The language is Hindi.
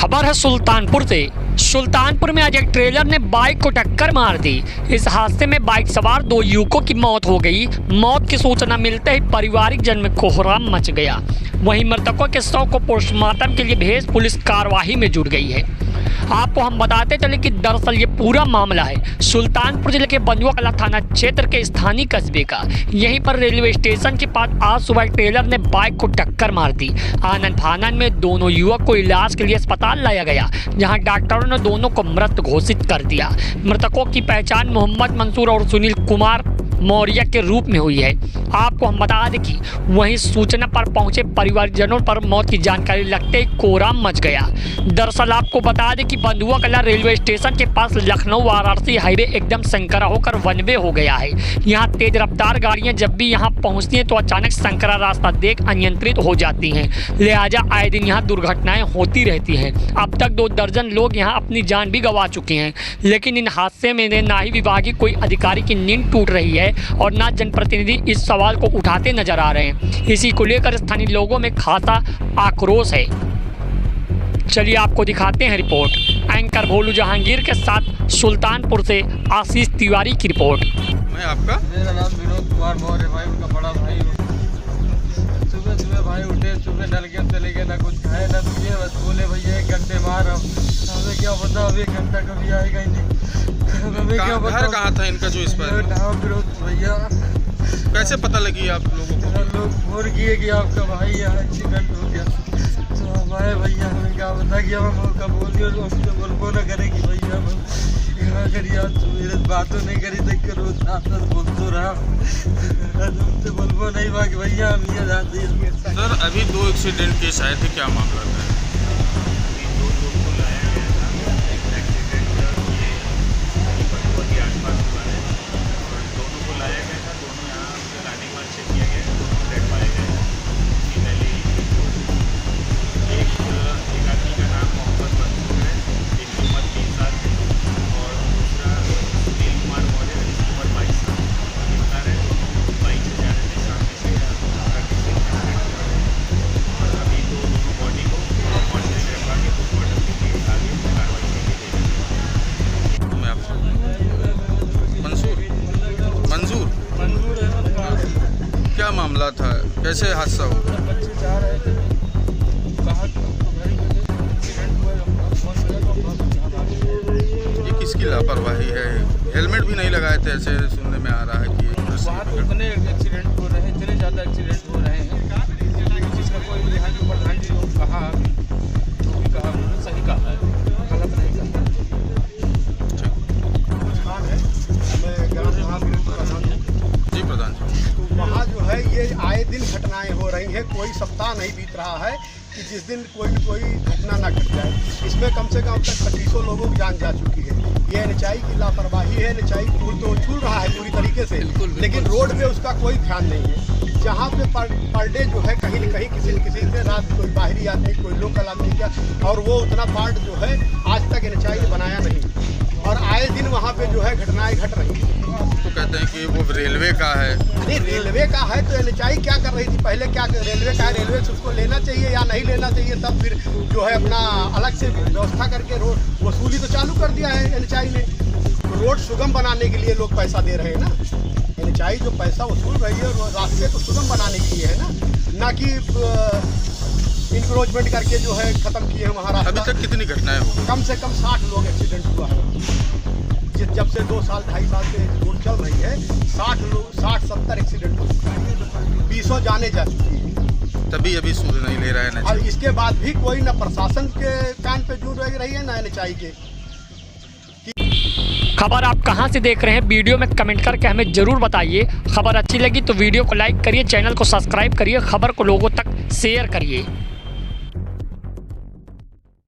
खबर है सुल्तानपुर से। सुल्तानपुर में आज एक ट्रेलर ने बाइक को टक्कर मार दी। इस हादसे में बाइक सवार दो युवकों की मौत हो गई। मौत की सूचना मिलते ही पारिवारिक जन में कोहराम मच गया। वहीं मृतकों के शव को पोस्टमार्टम के लिए भेज पुलिस कार्रवाई में जुट गई है। आपको हम बताते चले कि दरअसल ये पूरा मामला है सुल्तानपुर जिले के बंजुआ कला थाना क्षेत्र के स्थानीय कस्बे का। यहीं पर रेलवे स्टेशन के पास आज सुबह ट्रेलर ने बाइक को टक्कर मार दी। आनन फानन में दोनों युवक को इलाज के लिए अस्पताल लाया गया, जहां डॉक्टरों ने दोनों को मृत घोषित कर दिया। मृतकों की पहचान मोहम्मद मंसूर और सुनील कुमार मौर्य के रूप में हुई है। आपको हम बता दें कि वहीं सूचना पर पहुंचे परिवारजनों पर मौत की जानकारी लगते ही कोहराम मच गया। दरअसल आपको बता दें कि बंधुआ कला रेलवे स्टेशन के पास लखनऊ वाराणसी हाईवे एकदम संकरा होकर वन वे हो गया है। यहां तेज रफ्तार गाड़ियां जब भी यहां पहुंचती हैं तो अचानक संकरा रास्ता देख अनियंत्रित हो जाती हैं। लिहाजा आए दिन यहां दुर्घटनाएं होती रहती हैं। अब तक 2 दर्जन लोग यहां अपनी जान भी गंवा चुके हैं। लेकिन इन हादसे में ना ही विभागीय कोई अधिकारी की नींद टूट रही है और ना जनप्रतिनिधि इस सवाल को उठाते नजर आ रहे हैं। इसी को लेकर स्थानीय लोगों में खासा आक्रोश है। चलिए आपको दिखाते हैं रिपोर्ट। एंकर भोलू जहांगीर के साथ सुल्तानपुर से आशीष तिवारी की रिपोर्ट। मैं आपका मेरा नाम विनोद कुमार मौर्य भाई, उनका बड़ा भाई। सुबह सुबह भाई उठे, सुबह डल गया, चले गए, ना कुछ खाए ना पिए, बस बोले भैया 1 घंटे मार। हमें क्या पता अब 1 घंटा कभी आएगा ही नहीं। हमें क्या पता। घर कहाँ था इनका जो इस पर? नाम विनोद भैया। कैसे पता लगी आप लोगों को? लोग फोन किए कि आपका भाई यहाँ एक्सीडेंट हो गया। तो हम आए भैया, हमें क्या पता कि हम मौका बोलिए और हमसे बोलबो ना करे कि भैया यहाँ करिए। तो मेरे बातों नहीं करी देख कर रोज साथ बोल तो रहा। तुमसे बोलबो नहीं हुआ कि भैया हम ये जाते हैं। सर अभी 2 एक्सीडेंट केस आए थे, क्या मामला था? क्या मामला था, कैसे हादसा हुआ? बच्चे जा रहे थे, कहा कि हमको घर ही में एक्सीडेंट हुआ। ये किसकी लापरवाही है? हेलमेट भी नहीं लगाए थे, ऐसे सुनने में आ रहा है कि वहाँ तो इतने एक्सीडेंट हो रहे हैं, इतने ज़्यादा एक्सीडेंट हो रहे हैं। जिसका कोई यहाँ के प्रधान जी लोग कहा, जो भी कहा उन्होंने सही कहा है, गलत नहीं कहा। जी प्रधान जी, तो वहाँ जो है ये आए दिन घटनाएं हो रही हैं। कोई सप्ताह नहीं बीत रहा है कि जिस दिन कोई घटना ना घट जाए। इसमें कम से कम अब तक 2500 लोगों की जान जा चुकी है। ये एनएचआई की लापरवाही है। एनएचआई पुल तो छूल रहा है पूरी तरीके से, लेकिन रोड पे उसका कोई ध्यान नहीं है। जहाँ पे पर डे जो है कहीं न कहीं किसी न किसी से रात कोई बाहरी आदमी, कोई लोकल आदमी का, और वो उतना पार्ट जो है आज तक एनएचआई ने बनाया नहीं। और आए दिन वहाँ पे जो है घटनाएं घट रही हैं। तो कहते हैं कि वो रेलवे का है। नहीं, रेलवे का है तो एनएचआई क्या कर रही थी पहले? क्या रेलवे का है, रेलवे से उसको लेना चाहिए या नहीं लेना चाहिए, तब फिर जो है अपना अलग से व्यवस्था करके रोड वसूली तो चालू कर दिया है एनएचआई ने। तो रोड सुगम बनाने के लिए लोग पैसा दे रहे हैं ना। एनएचआई जो पैसा वसूल रही है वो रास्ते को सुगम बनाने के लिए है ना कि इंक्रोचमेंट करके जो है खत्म किए हैं वहाँ रास्ता। अभी तक कितनी घटनाएं हो? कम से कम 60 लोग एक्सीडेंट हुआ है। जब से 2 साल 2.5 साल से रोड चल रही है, 60-70 एक्सीडेंट हो चुका है। 20 जाने जा चुकी है। तभी अभी सुध नहीं ले रहा है ना। और इसके बाद भी कोई न प्रशासन के कान पे जूट रही है ना एनएचआई के। खबर आप कहां से देख रहे हैं, वीडियो में कमेंट करके हमें जरूर बताइए। खबर अच्छी लगी तो वीडियो को लाइक करिए, चैनल को सब्सक्राइब करिए, खबर को लोगों तक शेयर करिए।